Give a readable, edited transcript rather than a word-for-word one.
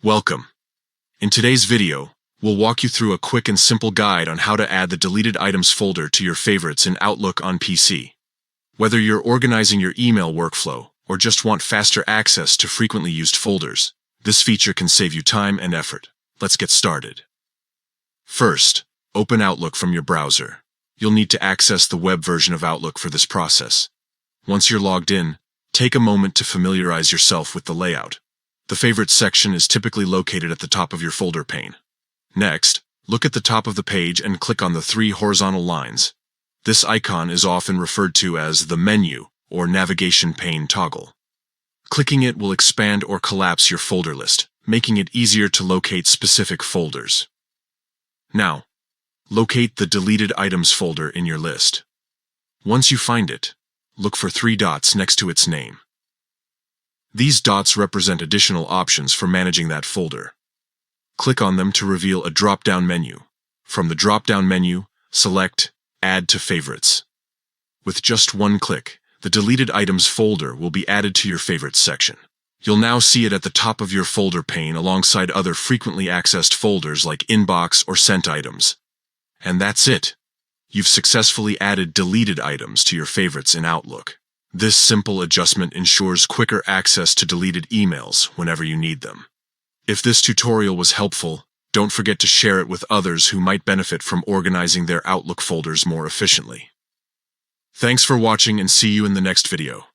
Welcome. In today's video, we'll walk you through a quick and simple guide on how to add the deleted items folder to your favorites in Outlook on PC. Whether you're organizing your email workflow or just want faster access to frequently used folders, this feature can save you time and effort. Let's get started. First, open Outlook from your browser. You'll need to access the web version of Outlook for this process. Once you're logged in, take a moment to familiarize yourself with the layout. The Favorites section is typically located at the top of your folder pane. Next, look at the top of the page and click on the three horizontal lines. This icon is often referred to as the menu or navigation pane toggle. Clicking it will expand or collapse your folder list, making it easier to locate specific folders. Now, locate the deleted items folder in your list. Once you find it, look for three dots next to its name. These dots represent additional options for managing that folder. Click on them to reveal a drop-down menu. From the drop-down menu, select Add to Favorites. With just one click, the deleted items folder will be added to your Favorites section. You'll now see it at the top of your folder pane alongside other frequently accessed folders like Inbox or Sent items. And that's it. You've successfully added deleted items to your favorites in Outlook. This simple adjustment ensures quicker access to deleted emails whenever you need them. If this tutorial was helpful, don't forget to share it with others who might benefit from organizing their Outlook folders more efficiently. Thanks for watching and see you in the next video.